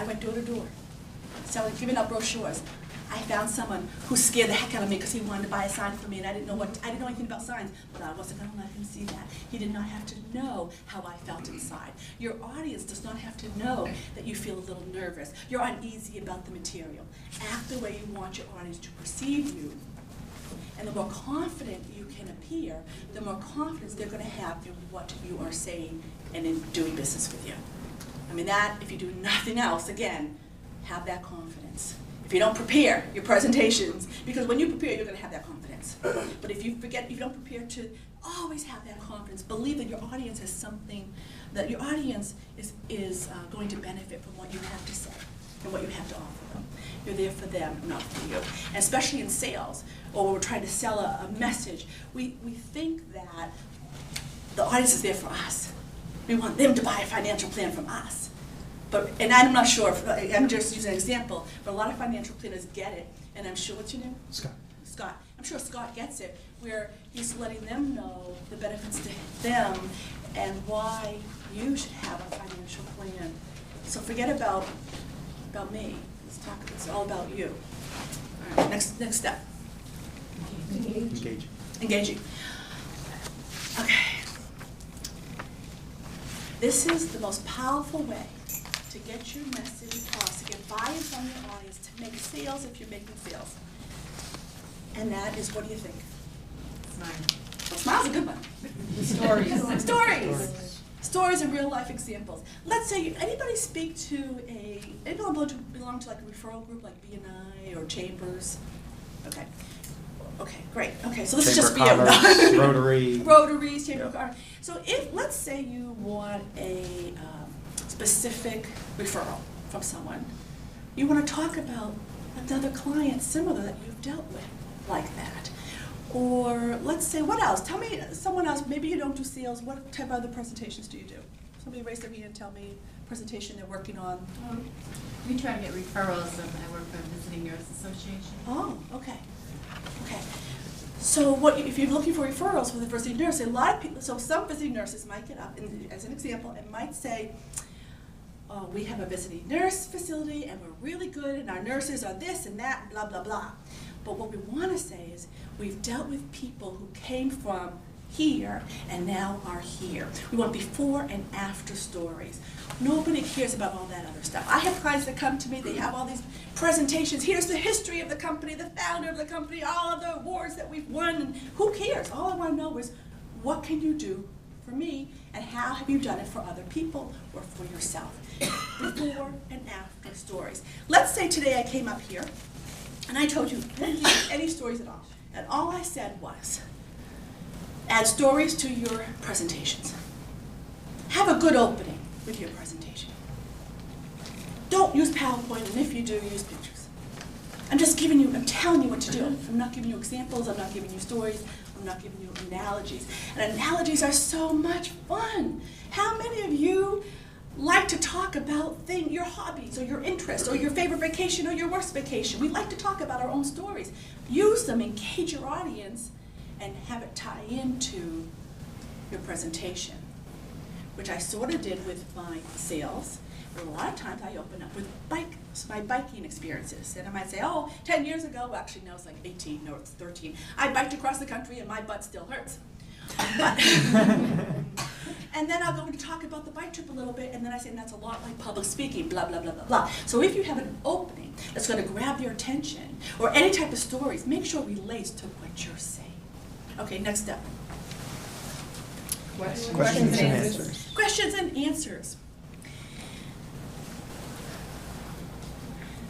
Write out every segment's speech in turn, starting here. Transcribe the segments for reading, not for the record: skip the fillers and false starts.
I went door to door, selling, giving out brochures. I found someone who scared the heck out of me because he wanted to buy a sign for me, and I didn't know anything about signs, but I wasn't going to let him see that. He did not have to know how I felt inside. Your audience does not have to know that you feel a little nervous. You're uneasy about the material. Act the way you want your audience to perceive you. And the more confident you can appear, the more confidence they're going to have in what you are saying and in doing business with you. I mean, that, if you do nothing else, again, have that confidence. If you don't prepare your presentations, because when you prepare, you're going to have that confidence. But if you forget, if you don't prepare to always have that confidence, believe that your audience has something, that your audience is going to benefit from what you have to say and what you have to offer them. You're there for them, not for you. And especially in sales, or when we're trying to sell a message, we think that the audience is there for us. We want them to buy a financial plan from us. And I'm not sure, I'm just using an example, but a lot of financial planners get it, and I'm sure, what's your name? Scott. Scott. I'm sure Scott gets it, where he's letting them know the benefits to them and why you should have a financial plan. So forget about me. Let's talk, it's all about you. All right, next step. Engaging. Okay. This is the most powerful way to get your message across, to get buy-in from your audience, to make sales if you're making sales. And that is, what do you think? Smile. Smile's a good one. Stories and real life examples. Let's say, anybody speak to anybody belong to like a referral group like B&I or Chambers? Okay. Okay, great. Okay, so this is just for you. Rotaries, Chamber of Commerce. So let's say you want a specific referral from someone. You want to talk about another client similar that you've dealt with like that. Or let's say, what else? Tell me, someone else, maybe you don't do sales, what type of other presentations do you do? Somebody raise their hand and tell me presentation they're working on. We try to get referrals, and I work for a visiting nurse association. Oh, okay. Okay. So if you're looking for referrals for the visiting nurse, a lot of people, so some visiting nurses might get up, and as an example, and might say, oh, we have a visiting nurse facility, and we're really good, and our nurses are this and that, blah, blah, blah. But what we want to say is, we've dealt with people who came from here and now are here. We want before and after stories. Nobody cares about all that other stuff. I have clients that come to me, they have all these presentations. Here's the history of the company, the founder of the company, all of the awards that we've won, and who cares? All I want to know is, what can you do for me, and how have you done it for other people or for yourself? Before and after stories. Let's say today I came up here, and I told you, any stories at all. And all I said was, add stories to your presentations. Have a good opening with your presentation. Don't use PowerPoint, and if you do, use pictures. I'm telling you what to do. I'm not giving you examples, I'm not giving you stories, I'm not giving you analogies. And analogies are so much fun. How many of you like to talk about your hobbies or your interests or your favorite vacation or your worst vacation? We like to talk about our own stories. Use them, engage your audience, and have it tie into your presentation, which I sort of did with my sales. But a lot of times I open up with my biking experiences. And I might say, 10 years ago, well, actually now it's like 18, no, it's 13. I biked across the country and my butt still hurts. And then I'll go and talk about the bike trip a little bit, and then I say, and that's a lot like public speaking, blah, blah, blah, blah, blah. So if you have an opening that's going to grab your attention, or any type of stories, make sure it relates to what you're saying. Okay, next step. Questions and answers. Questions and answers.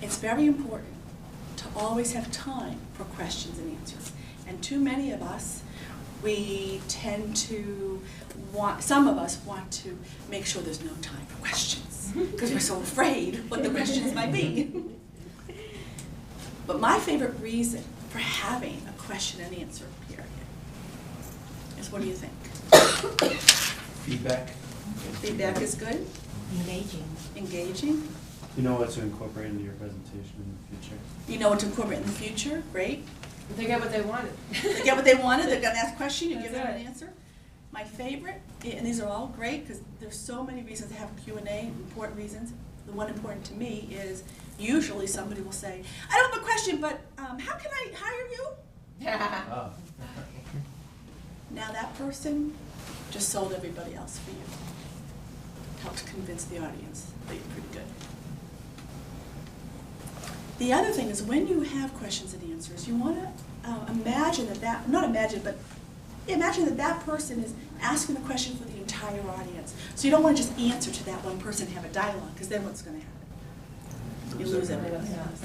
It's very important to always have time for questions and answers. And too many of us, we tend to some of us want to make sure there's no time for questions because we're so afraid what the questions might be. But my favorite reason for having a question and answer period is, what do you think? Feedback. Feedback is good. Engaging. You know what to incorporate into your presentation in the future. You know what to incorporate in the future. Great. They get what they wanted. They get what they wanted. They're going to ask a question. You give them an answer. My favorite, and these are all great because there's so many reasons to have Q&A, important reasons, the one important to me is usually somebody will say, I don't have a question, but how can I hire you? Oh. Now that person just sold everybody else for you. Helped convince the audience that you're pretty good. The other thing is when you have questions and answers, you want to imagine imagine that person is asking the question for the entire audience. So you don't want to just answer to that one person and have a dialogue, because then what's going to happen? You lose everybody else.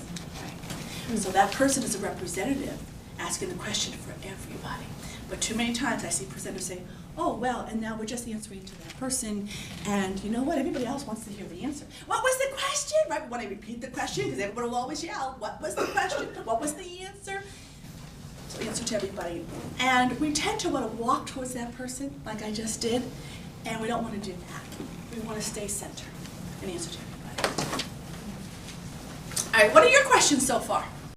Right. So that person is a representative asking the question for everybody. But too many times I see presenters say, oh, well, and now we're just answering to that person, and you know what, everybody else wants to hear the answer. What was the question? Right, when I repeat the question, because everybody will always yell, what was the question? What was the answer? So answer to everybody. And we tend to want to walk towards that person, like I just did, and we don't want to do that. We want to stay centered and answer to everybody. All right, what are your questions so far?